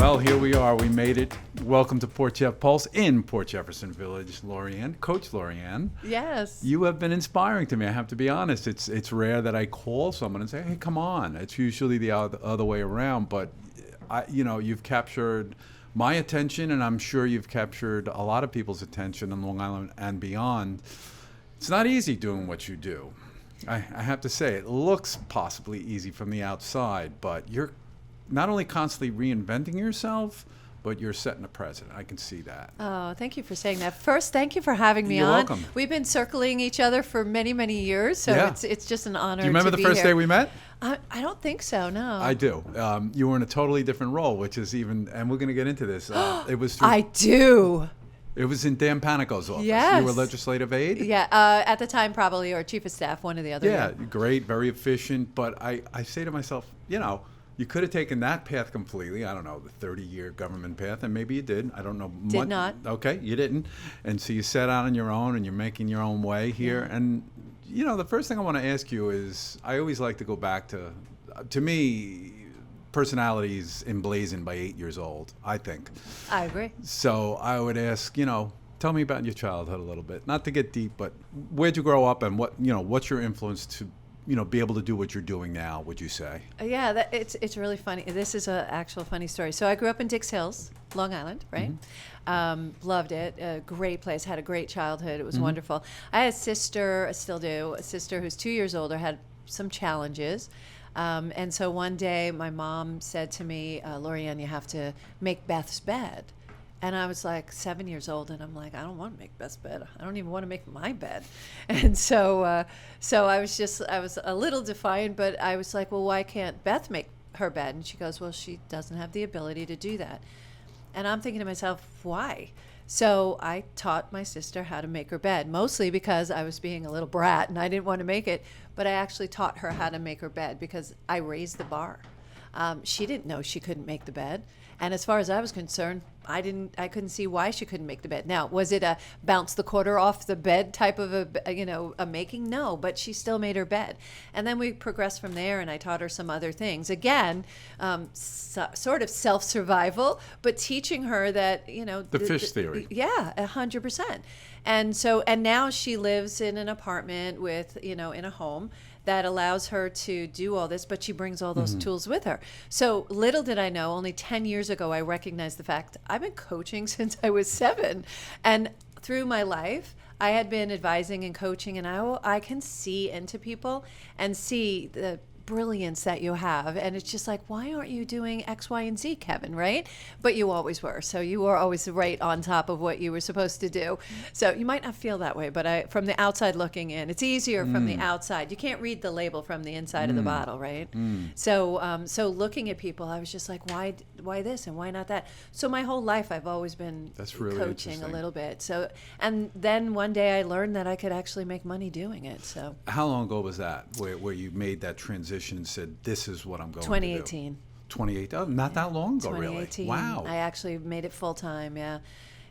Well, here we are. We made it. Welcome to Port Jeff Pulse in Port Jefferson Village. Lorianne, Coach Lorianne. Yes. You have been inspiring to me. I have to be honest. It's rare that I call someone and say, "Hey, come on." It's usually the other way around. But you've captured my attention, and I'm sure you've captured a lot of people's attention on Long Island and beyond. It's not easy doing what you do. I have to say, it looks possibly easy from the outside, but you're not only constantly reinventing yourself, but you're setting a precedent. I can see that. Oh, thank you for saying that. First, thank you for having me You're on. welcome. We've been circling each other for many, many years, so Yeah. it's just an honor. Do you remember to the be first here. day we met? I don't think so. No. I do. You were in a totally different role, which is even, and we're going to get into this. It was through, I do. It was in Dan Panico's office. Yes. You were legislative aide? Yeah. At the time, probably, or chief of staff, one or the other. Yeah, great, very efficient. But I say to myself, you could have taken that path completely. I don't know, the 30-year government path, and maybe you did. I don't know. Did not. Okay, you didn't. And so you set out on your own, and you're making your own way here. Yeah. And, the first thing I want to ask you is, I always like to go back to me, personality is emblazoned by 8 years old, I think. I agree. So I would ask, tell me about your childhood a little bit. Not to get deep, but where'd you grow up, and what's your influence to be able to do what you're doing now, would you say? Yeah, it's really funny. This is an actual funny story. So I grew up in Dix Hills, Long Island, right? Mm-hmm. Loved it. A great place. Had a great childhood. It was Mm-hmm. wonderful. I had a sister, I still do, a sister who's 2 years older, had some challenges. And so one day my mom said to me, Lorianne, you have to make Beth's bed. And I was like 7 years old, and I'm like, I don't want to make Beth's bed. I don't even want to make my bed. And so I was a little defiant, but I was like, well, why can't Beth make her bed? And she goes, well, she doesn't have the ability to do that. And I'm thinking to myself, why? So I taught my sister how to make her bed, mostly because I was being a little brat and I didn't want to make it, but I actually taught her how to make her bed because I raised the bar. She didn't know she couldn't make the bed. And as far as I was concerned, I couldn't see why she couldn't make the bed. Now, was it a bounce the quarter off the bed type of a making? No, but she still made her bed. And then we progressed from there, and I taught her some other things. Again, sort of self-survival, but teaching her that, The fish theory. Yeah, 100%. And now she lives in an apartment with, in a home that allows her to do all this, but she brings all those tools with her. So little did I know, only 10 years ago, I recognized the fact I've been coaching since I was 7. And through my life, I had been advising and coaching, and I can see into people and see the brilliance that you have. And it's just like, why aren't you doing X, Y, and Z, Kevin, right? But you always were. So you were always right on top of what you were supposed to do. So you might not feel that way, but from the outside looking in, it's easier from the outside. You can't read the label from the inside of the bottle, right? So looking at people, I was just like, why this and why not that? So my whole life, I've always been really coaching a little bit. So, and then one day I learned that I could actually make money doing it. So how long ago was that, where you made that transition and said, this is what I'm going to do? 2018. 2018. Oh, not that long ago, really. 2018. Wow. I actually made it full time. Yeah.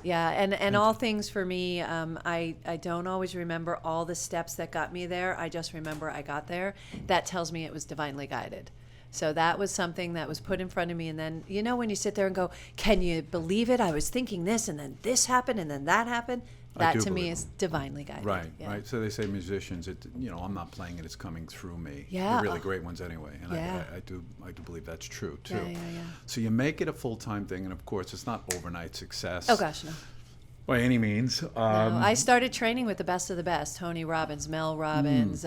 Yeah. And all things for me, I don't always remember all the steps that got me there. I just remember I got there. That tells me it was divinely guided. So that was something that was put in front of me. And then, when you sit there and go, can you believe it? I was thinking this, and then this happened, and then that happened. That to me is divinely guided. Right, yeah. right. So they say musicians, I'm not playing it, it's coming through me. Yeah. The really great ones anyway. And yeah. I do believe that's true, too. Yeah. So you make it a full-time thing, and of course, it's not overnight success. Oh, gosh, no. By any means. No, I started training with the best of the best. Tony Robbins, Mel Robbins,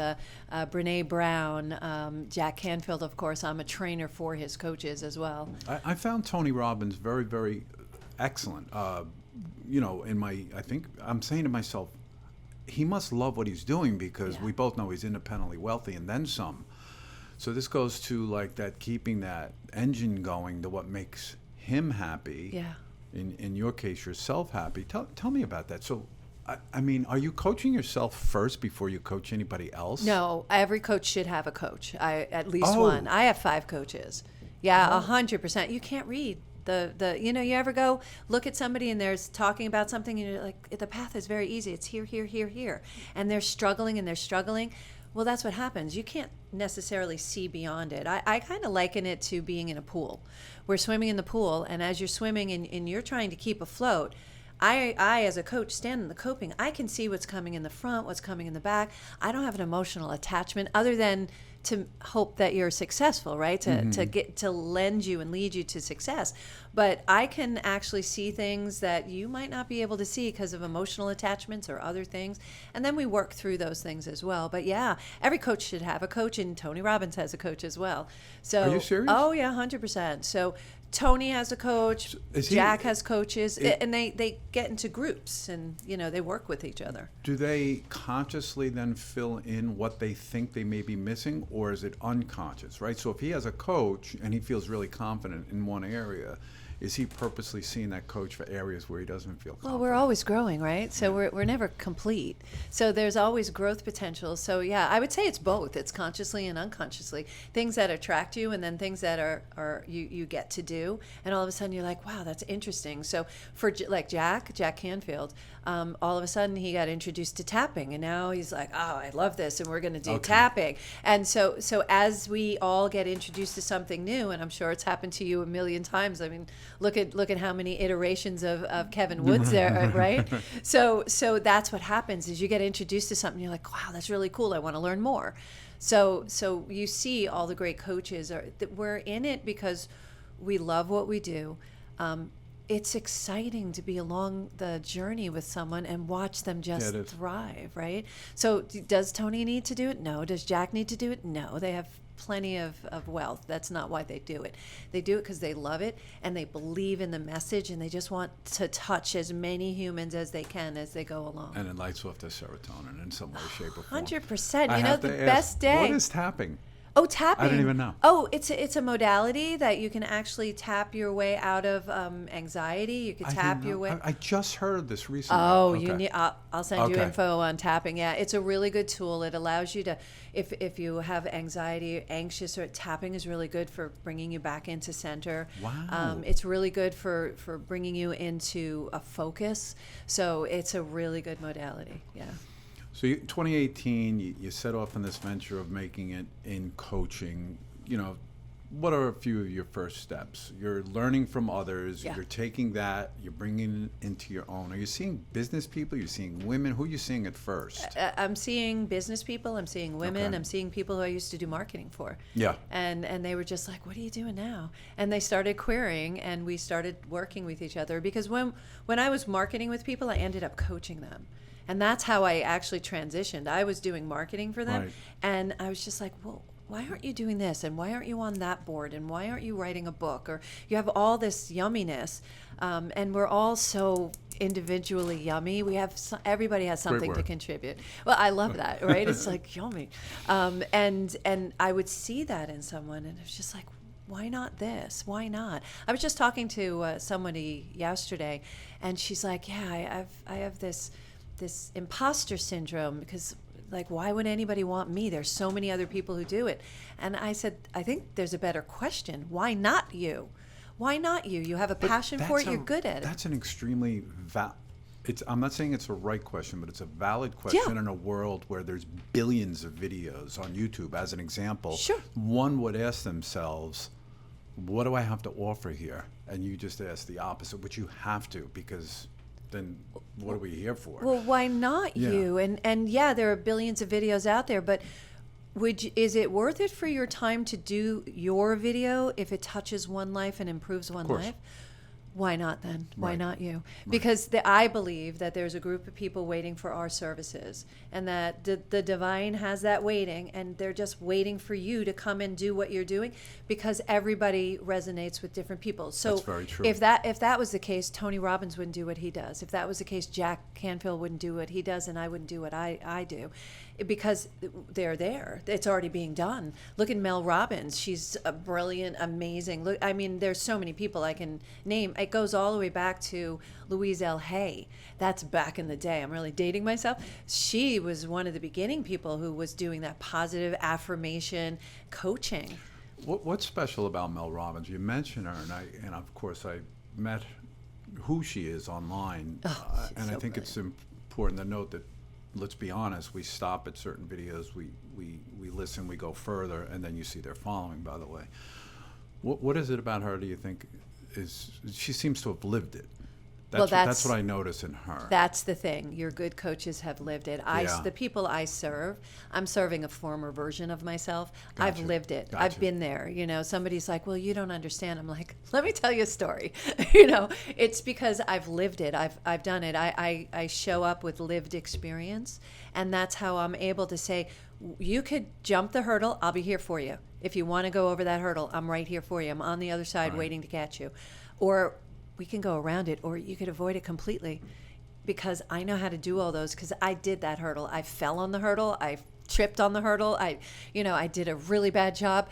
Brene Brown, Jack Canfield, of course. I'm a trainer for his coaches as well. I found Tony Robbins very, very excellent. I think I'm saying to myself, he must love what he's doing because we both know he's independently wealthy and then some. So this goes to like that, keeping that engine going to what makes him happy. Yeah. In your case, yourself happy. Tell me about that. So, I mean, are you coaching yourself first before you coach anybody else? No, every coach should have a coach. At least one. I have 5 coaches. Yeah, 100%. You can't read you ever go look at somebody and there's talking about something and you're like, the path is very easy. It's here, here, here, here. And they're struggling. Well, that's what happens. You can't necessarily see beyond it. I kind of liken it to being in a pool. We're swimming in the pool, and as you're swimming and you're trying to keep afloat, I, as a coach, stand in the coping. I can see what's coming in the front, what's coming in the back. I don't have an emotional attachment other than to hope that you're successful, right? To get to lend you and lead you to success. But I can actually see things that you might not be able to see because of emotional attachments or other things. And then we work through those things as well. But yeah, every coach should have a coach, and Tony Robbins has a coach as well. So, are you serious? Oh yeah, 100%. So Tony has a coach, Jack has coaches, and they get into groups, and they work with each other. Do they consciously then fill in what they think they may be missing, or is it unconscious, right? So if he has a coach and he feels really confident in one area, is he purposely seeing that coach for areas where he doesn't feel confident? Well, we're always growing, right? So we're never complete. So there's always growth potential. So yeah, I would say it's both. It's consciously and unconsciously. Things that attract you, and then things that are you get to do. And all of a sudden you're like, wow, that's interesting. So for like Jack Canfield, all of a sudden he got introduced to tapping, and now he's like, oh, I love this, and we're going to do tapping. And so as we all get introduced to something new, and I'm sure it's happened to you a million times. I mean, look at how many iterations of Kevin Woods there are, right? So that's what happens is you get introduced to something, you're like, wow, that's really cool. I want to learn more. So you see all the great coaches that we're in it because we love what we do. It's exciting to be along the journey with someone and watch them just thrive, right? So does Tony need to do it? No. Does Jack need to do it? No. They have plenty of wealth. That's not why they do it. They do it because they love it and they believe in the message, and they just want to touch as many humans as they can as they go along. And it lights off their serotonin in some way, shape, or form. 100%. The best day. What is tapping? Oh, tapping. I didn't even know. Oh, it's a modality that you can actually tap your way out of anxiety. You can tap your way. I just heard this recently. Oh, you need. I'll send you info on tapping. Yeah, it's a really good tool. It allows you to, if you have anxiety, anxious, or tapping is really good for bringing you back into center. Wow. It's really good for bringing you into a focus. So it's a really good modality. Yeah. So 2018, you set off on this venture of making it in coaching. What are a few of your first steps? You're learning from others. Yeah. You're taking that, you're bringing it into your own. Are you seeing business people? You're seeing women? Who are you seeing at first? I'm seeing business people. I'm seeing women. Okay. I'm seeing people who I used to do marketing for. Yeah. And they were just like, what are you doing now? And they started querying, and we started working with each other. Because when I was marketing with people, I ended up coaching them. And that's how I actually transitioned. I was doing marketing for them, right. And I was just like, well, why aren't you doing this? And why aren't you on that board? And why aren't you writing a book? Or you have all this yumminess, and we're all so individually yummy. Everybody has something to contribute. Well, I love that, right? It's like yummy. And I would see that in someone, and it was just like, why not this? Why not? I was just talking to somebody yesterday, and she's like, yeah, I have this imposter syndrome because, like, why would anybody want me? There's so many other people who do it. And I said, I think there's a better question. Why not you? Why not you? You have a passion for it. You're good at it. That's an extremely I'm not saying it's a right question, but it's a valid question in a world where there's billions of videos on YouTube, as an example. Sure. One would ask themselves, what do I have to offer here? And you just ask the opposite, which you have to, because then what are we here for? Well, why not you? And yeah, there are billions of videos out there, but is it worth it for your time to do your video if it touches one life and improves one life? Why not then? Why not you? Because I believe that there's a group of people waiting for our services, and that the divine has that waiting, and they're just waiting for you to come and do what you're doing, because everybody resonates with different people. So that's very true. If that was the case, Tony Robbins wouldn't do what he does. If that was the case, Jack Canfield wouldn't do what he does, and I wouldn't do what I do. Because they're there. It's already being done. Look at Mel Robbins. She's a brilliant, amazing. Look, I mean, there's so many people I can name. It goes all the way back to Louise L. Hay. That's back in the day. I'm really dating myself. She was one of the beginning people who was doing that positive affirmation coaching. What's special about Mel Robbins? You mentioned her, and of course I met who she is online, and I think it's important to note that let's be honest, we stop at certain videos, we listen, we go further, and then you see they're following, by the way. What is it about her, do you think, she seems to have lived it? That's what I notice in her. That's the thing. Your good coaches have lived it. Yeah. The people I serve, I'm serving a former version of myself. Gotcha. I've lived it. Gotcha. I've been there. Somebody's like, well, you don't understand. I'm like, let me tell you a story. It's because I've lived it. I've done it. I show up with lived experience, and that's how I'm able to say, you could jump the hurdle. I'll be here for you. If you want to go over that hurdle, I'm right here for you. I'm on the other side waiting to catch you. Or we can go around it, or you could avoid it completely, because I know how to do all those, because I did that hurdle. I fell on the hurdle. I tripped on the hurdle. I did a really bad job.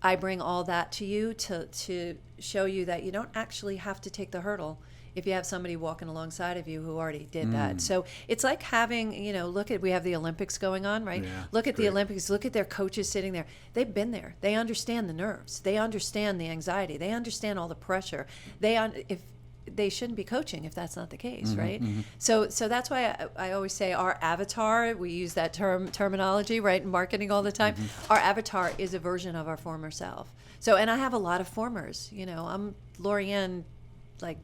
I bring all that to you to show you that you don't actually have to take the hurdle if you have somebody walking alongside of you who already did that. So it's like having, we have the Olympics going on, right? Yeah, look at great. the Olympics, look at their coaches sitting there. They've been there. They understand the nerves. They understand the anxiety. They understand all the pressure. If they shouldn't be coaching if that's not the case, right? So that's why I always say our avatar, we use that terminology, right, in marketing all the time. Our avatar is a version of our former self. So, and I have a lot of formers. I'm Lorianne, like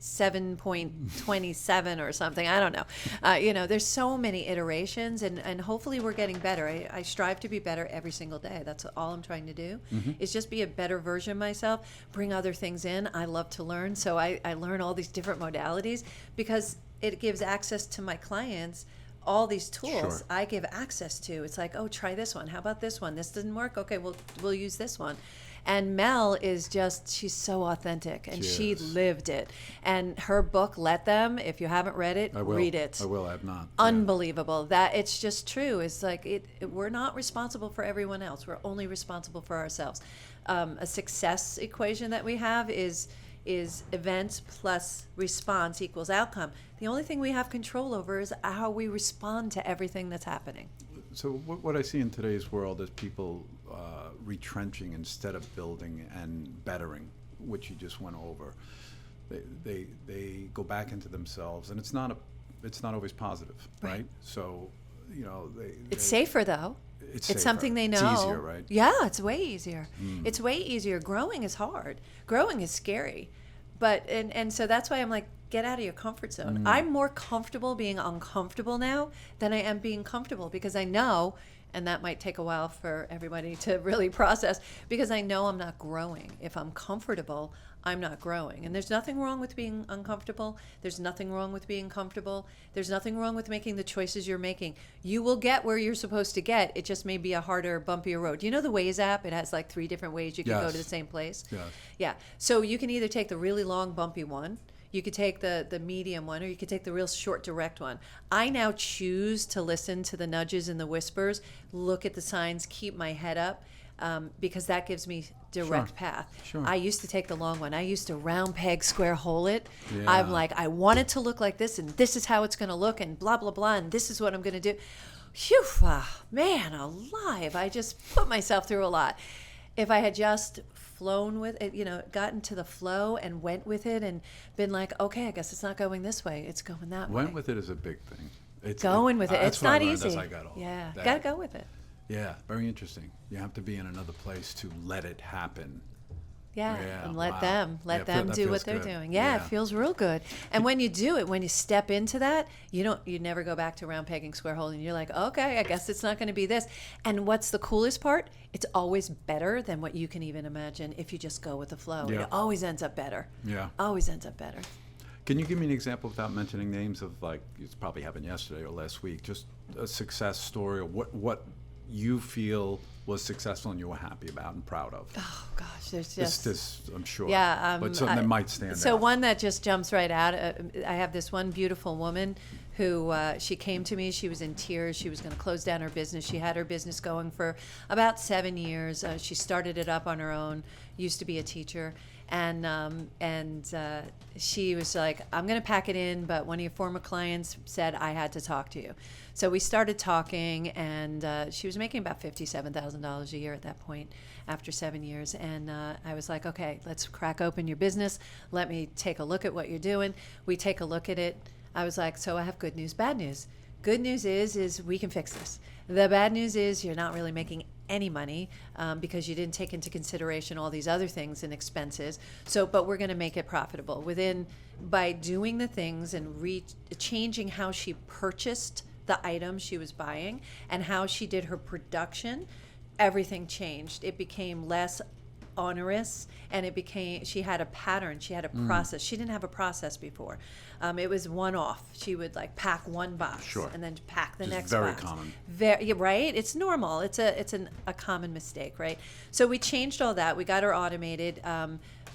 7.27 or something. I don't know. There's so many iterations, and hopefully we're getting better. I strive to be better every single day. That's all I'm trying to do, is just be a better version of myself, bring other things in. I love to learn, so I learn all these different modalities, because it gives access to my clients. All these tools Sure. I give access to. It's like, oh, try this one. How about this one? This didn't work. Okay, we'll use this one. And Mel is she's so authentic, and she lived it. And her book, Let Them, if you haven't read it, read it. I will. I have not. Unbelievable. That it's just true. It's like we're not responsible for everyone else. We're only responsible for ourselves. A success equation that we have is events plus response equals outcome. The only thing we have control over is how we respond to everything that's happening. So what I see in today's world is people retrenching instead of building and bettering, which you just went over. They go back into themselves, and it's not always positive, right? So, it's safer though. It's something they know. It's easier, right? Yeah, it's way easier. It's way easier. Growing is hard. Growing is scary. But and so that's why I'm like, get out of your comfort zone. I'm more comfortable being uncomfortable now than I am being comfortable, because I know, and that might take a while for everybody to really process, because I know I'm not growing. If I'm comfortable, I'm not growing. And there's nothing wrong with being uncomfortable. There's nothing wrong with being comfortable. There's nothing wrong with making the choices you're making. You will get where you're supposed to get. It just may be a harder, bumpier road. You know the Waze app? It has like 3 different ways you can go to the same place. Yes. Yeah. So you can either take the really long, bumpy one, you could take the medium one, or you could take the real short, direct one. I now choose to listen to the nudges and the whispers, look at the signs, keep my head up, because that gives me direct path. Sure. I used to take the long one. I used to round peg, square hole it. Yeah. I'm like, I want it to look like this, and this is how it's going to look, and blah, blah, blah, and this is what I'm going to do. Phew, man alive. I just put myself through a lot. If I had just flown with it, gotten to the flow and went with it and been like, okay, I guess it's not going this way, it's going that way. Went with it is a big thing. It's going with it. It's not easy. I got all yeah, that. gotta go with it. Yeah, very interesting. You have to be in another place to let it happen. Yeah, and let wow. them Yeah, them that do feels what they're good. doing. Yeah, it feels real good. And when you do it, when you step into that, you never go back to round pegging, square hole, and you're like, okay, I guess it's not going to be this. And what's the coolest part? It's always better than what you can even imagine if you just go with the flow. Yeah. It always ends up better. Yeah. Always ends up better. Can you give me an example without mentioning names of, like, it's probably happened yesterday or last week, just a success story, or what you feel was successful and you were happy about and proud of? Oh gosh, there's just this, I'm sure. Yeah, but something that might stand out. So one that just jumps right out. I have this one beautiful woman who she came to me. She was in tears. She was going to close down her business. She had her business going for about 7 years. She started it up on her own. Used to be a teacher. And she was like, I'm going to pack it in, but one of your former clients said I had to talk to you. So we started talking, and she was making about $57,000 a year at that point after 7 years. And I was like, okay, let's crack open your business. Let me take a look at what you're doing. We take a look at it. I was like, so I have good news, bad news. Good news is we can fix this. The bad news is you're not really making any money because you didn't take into consideration all these other things and expenses. So, but we're going to make it profitable by doing the things and changing how she purchased the items she was buying and how she did her production. Everything changed. It became less onerous, and she had a pattern, she had a process. She didn't have a process before. It was one off. She would like pack one box, Sure. and then pack the Just next very box. common. Very right. It's normal. It's a common mistake, right? So we changed all that. We got her automated.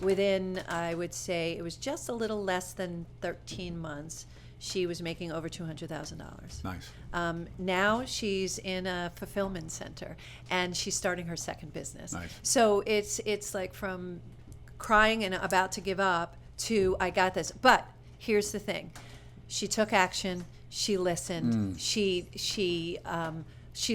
Within, I would say, it was just a little less than 13 months. She was making over $200,000. Nice. Now she's in a fulfillment center, and she's starting her second business. Nice. So it's like from crying and about to give up to I got this. But here's the thing: she took action. She listened. She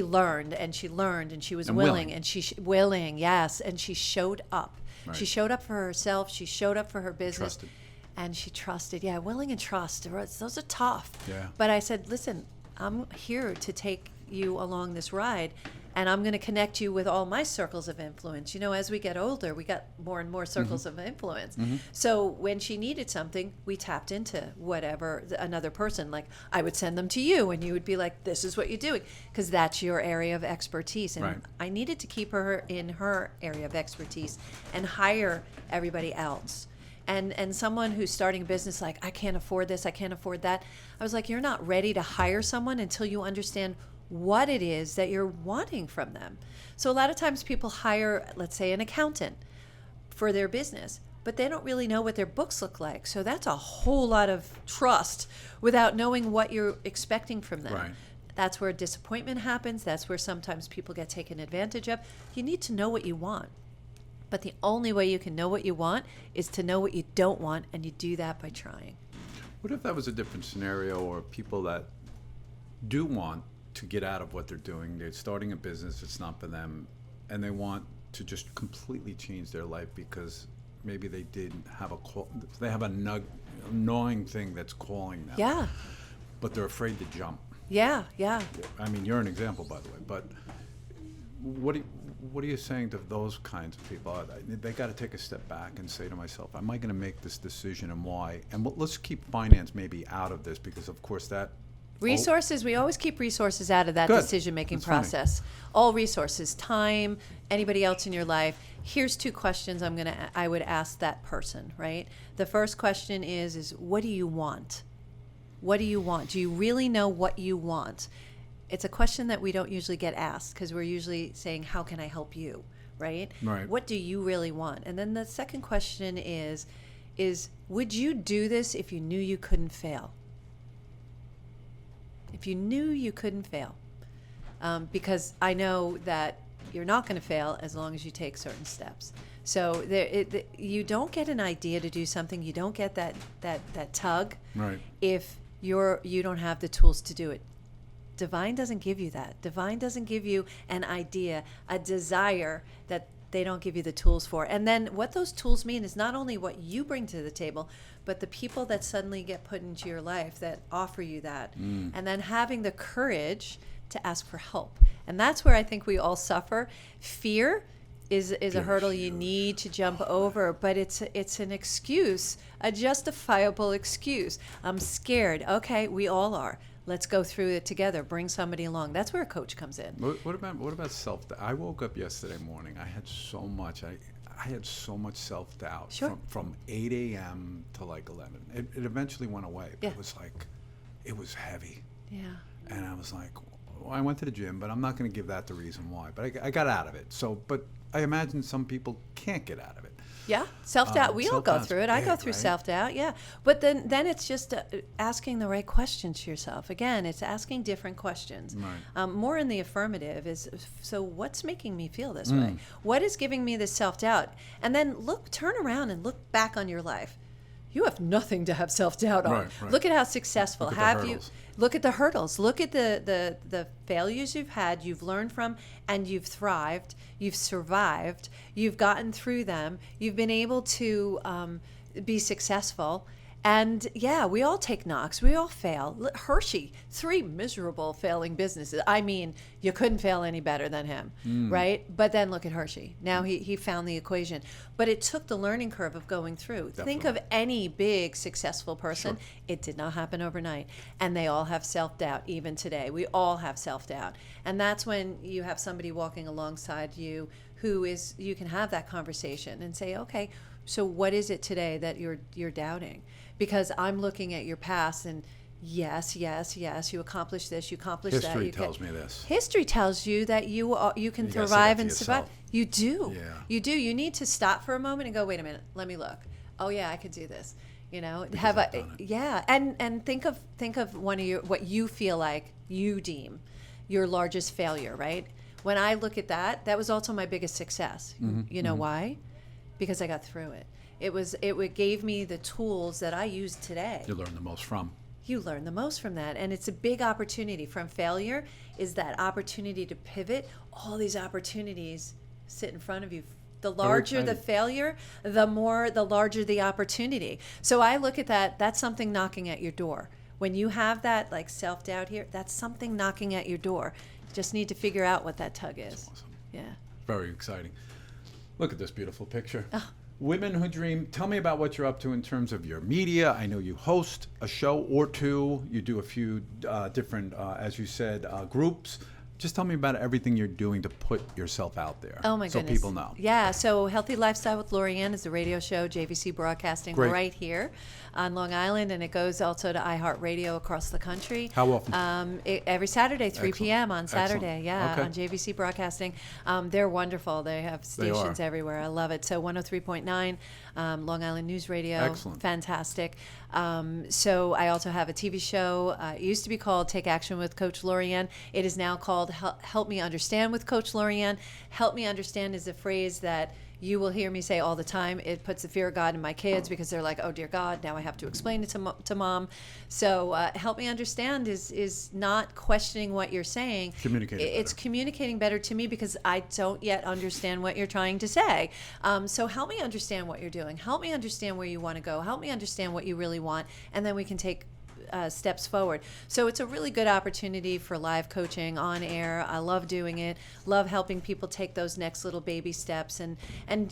learned, and she learned, and she was willing, and willing, yes, and she showed up. Right. She showed up for herself. She showed up for her business. Trusted. And she trusted. Yeah, willing and trust. Those are tough. Yeah. But I said, listen, I'm here to take you along this ride, and I'm going to connect you with all my circles of influence. You know, as we get older, we got more and more circles of influence. So when she needed something, we tapped into whatever another person, like I would send them to you, and you would be like, this is what you're doing, because that's your area of expertise. And Right. I needed to keep her in her area of expertise and hire everybody else. And someone who's starting a business like, I can't afford this, I can't afford that. I was like, you're not ready to hire someone until you understand what it is that you're wanting from them. So a lot of times people hire, let's say, an accountant for their business, but they don't really know what their books look like. So that's a whole lot of trust without knowing what you're expecting from them. Right. That's where disappointment happens. That's where sometimes people get taken advantage of. You need to know what you want. But the only way you can know what you want is to know what you don't want, and you do that by trying. What if that was a different scenario, or people that do want to get out of what they're doing, they're starting a business, it's not for them, and they want to just completely change their life because maybe they didn't have they have a gnawing thing that's calling them. Yeah. But they're afraid to jump. Yeah. I mean, you're an example, by the way, but what are you saying to those kinds of people? They got to take a step back and say to myself, am I going to make this decision, and why? And let's keep finance maybe out of this, because of course that Resources, we always keep resources out of that Good. decision-making That's funny. process. All resources, time, anybody else in your life. Here's 2 questions I would ask that person, right? The first question is what do you want? What do you want? Do you really know what you want? It's a question that we don't usually get asked, because we're usually saying, how can I help you, right? Right. What do you really want? And then the second question is would you do this if you knew you couldn't fail? If you knew you couldn't fail. Because I know that you're not going to fail as long as you take certain steps. So you don't get an idea to do something, you don't get that tug, Right. if you don't have the tools to do it. Divine doesn't give you that. Divine doesn't give you an idea, a desire that they don't give you the tools for. And then what those tools mean is not only what you bring to the table, but the people that suddenly get put into your life that offer you that. And then having the courage to ask for help. And that's where I think we all suffer. Fear is a hurdle you need to jump over, but it's an excuse, a justifiable excuse. I'm scared. Okay, we all are. Let's go through it together. Bring somebody along. That's where a coach comes in. What about self-doubt? I woke up yesterday morning. I had so much. I had so much self-doubt. Sure. From 8 a.m. to like 11. It eventually went away. But Yeah. it was heavy. Yeah. And I was like, well, I went to the gym, but I'm not going to give that the reason why. But I got out of it. But I imagine some people can't get out of it. Yeah, self-doubt. We all go Self-doubt's through it. I go big, through right? self-doubt, yeah. But then it's just asking the right questions to yourself. Again, it's asking different questions. Right. More in the affirmative is, so what's making me feel this way? What is giving me this self-doubt? And then turn around and look back on your life. You have nothing to have self-doubt on. Right. Look at how successful. Look at the have you? hurdles. Look at the hurdles. Look at the failures you've had, you've learned from, and you've thrived. You've survived. You've gotten through them. You've been able to be successful. And yeah, we all take knocks. We all fail. Hershey, 3 miserable failing businesses. I mean, you couldn't fail any better than him, right? But then look at Hershey. Now he found the equation. But it took the learning curve of going through. Definitely. Think of any big successful person. Sure. It did not happen overnight. And they all have self-doubt, even today. We all have self-doubt. And that's when you have somebody walking alongside you who is, you can have that conversation and say, okay, so what is it today that you're doubting? Because I'm looking at your past and yes, you accomplished this, you accomplished that. History tells me this. History tells you that you can You gotta say thrive that to and survive. yourself. You do. Yeah. You do. You need to stop for a moment and go, wait a minute, let me look. Oh yeah, I could do this. You know, Because I've done it. yeah, and think of one of your, what you feel like you deem your largest failure, right? When I look at that, that was also my biggest success. You know why? Because I got through it. It gave me the tools that I use today. You learn the most from. You learn the most from that, and it's a big opportunity. From failure is that opportunity to pivot. All these opportunities sit in front of you. The larger the exciting. failure, the larger the opportunity. So I look at that, that's something knocking at your door. When you have that like self-doubt here, that's something knocking at your door. You just need to figure out what that tug is. Awesome. Yeah. Very exciting. Look at this beautiful picture. Oh. Women Who Dream. Tell me about what you're up to in terms of your media. I know you host a show or two. You do a few different, as you said, groups. Just tell me about everything you're doing to put yourself out there. Oh my so goodness. people know. Yeah, so Healthy Lifestyle with Lorianne is a radio show, JVC Broadcasting, Great. right here on Long Island, and it goes also to iHeartRadio across the country. How often? Every Saturday, 3 Excellent. p.m. on Saturday, Excellent. yeah, Okay. on JVC Broadcasting. They're wonderful. They have They are. stations everywhere. I love it. So 103.9 Long Island News Radio. Excellent. Fantastic. So I also have a TV show. It used to be called Take Action with Coach Lorianne. It is now called Help Me Understand with Coach Lorianne. Help me understand is a phrase that you will hear me say all the time. It puts the fear of God in my kids because they're like, oh dear God, now I have to explain it to mom. So help me understand is not questioning what you're saying. Communicating It's better. communicating better to me because I don't yet understand what you're trying to say. So help me understand what you're doing. Help me understand where you want to go. Help me understand what you really want. And then we can take steps forward. So it's a really good opportunity for live coaching on air. I love doing it. Love helping people take those next little baby steps and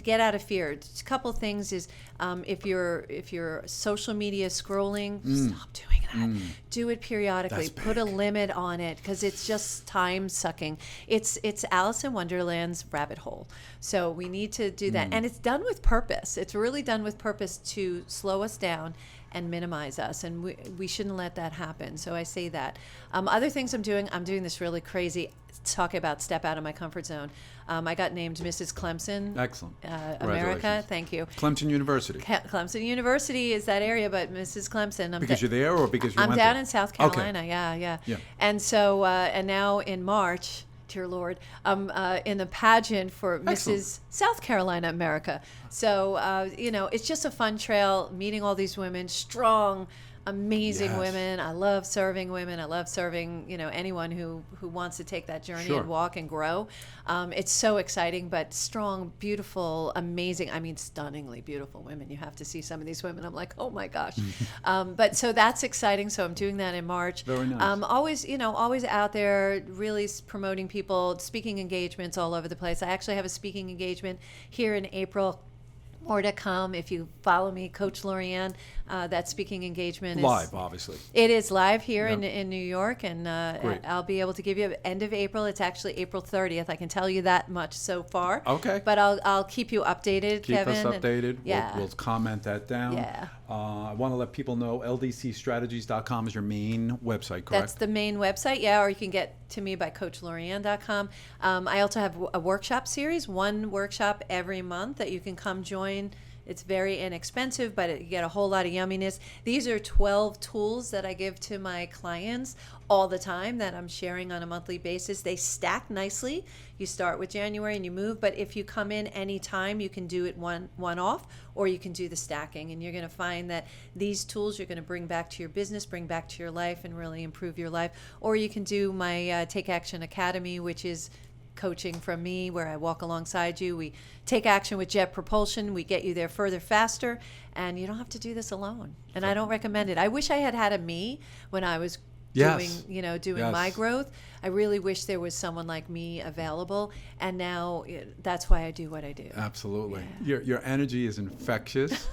get out of fear. Just a couple things is if you're social media scrolling, stop doing that. Do it periodically. That's Put a big. limit on it because it's just time sucking. It's Alice in Wonderland's rabbit hole. So we need to do that, and it's done with purpose. It's really done with purpose to slow us down and minimize us, and we shouldn't let that happen. So I say that. Other things I'm doing this really crazy talk about step out of my comfort zone. I got named Mrs. Clemson. Excellent. America. Congratulations. Thank you. Clemson University. Clemson University is that area, but Mrs. Clemson. Because you're there or because you I'm went down there? in South Okay. Carolina. Yeah. Yeah. And so, and now in March, dear Lord, in the pageant for Excellent. Mrs. South Carolina America. So, it's just a fun trail, meeting all these women, strong, amazing Yes. women. I love serving women. I love serving, anyone who wants to take that journey Sure. and walk and grow. It's so exciting, but strong, beautiful, amazing, stunningly beautiful women. You have to see some of these women. I'm like, oh my gosh. But so that's exciting. So I'm doing that in March. Very nice. Always out there really promoting people, speaking engagements all over the place. I actually have a speaking engagement here in April. More to come if you follow me, Coach Lorianne. That speaking engagement is Live, obviously. It is live here Yep. in New York, and Great. I'll be able to give you end of April. It's actually April 30th. I can tell you that much so far. Okay. But I'll keep you updated, Keep Kevin. us and- updated. yeah. We'll comment that down. Yeah. I want to let people know ldcstrategies.com is your main website, correct? That's the main website, yeah, or you can get to me by coachlorianne.com. I also have a workshop series, one workshop every month that you can come join. It's very inexpensive, but you get a whole lot of yumminess. These are 12 tools that I give to my clients all the time that I'm sharing on a monthly basis. They stack nicely. You start with January and you move, but if you come in anytime, you can do it one off, or you can do the stacking, and you're going to find that these tools you're going to bring back to your business, bring back to your life, and really improve your life. Or you can do my Take Action Academy, which is coaching from me where I walk alongside you. We take action with Jet Propulsion. We get you there further, faster, and you don't have to do this alone. And I don't recommend it. I wish I had a me when I was Yes. doing Yes. my growth. I really wish there was someone like me available. And now that's why I do what I do. Absolutely. Your energy is infectious.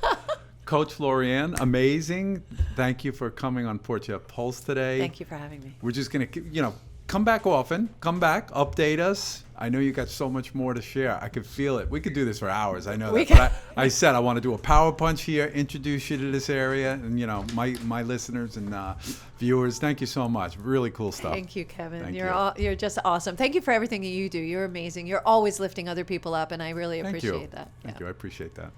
Coach Lorianne, amazing. Thank you for coming on Portia Pulse today. Thank you for having me. We're just going to, come back often. Come back, update us. I know you got so much more to share. I could feel it. We could do this for hours. I know that. But I said I want to do a power punch here, introduce you to this area, and my listeners and viewers. Thank you so much. Really cool stuff. Thank you, Kevin. Thank You're just awesome. Thank you for everything that you do. You're amazing. You're always lifting other people up, and I really Thank appreciate you. that. Thank you. I appreciate that.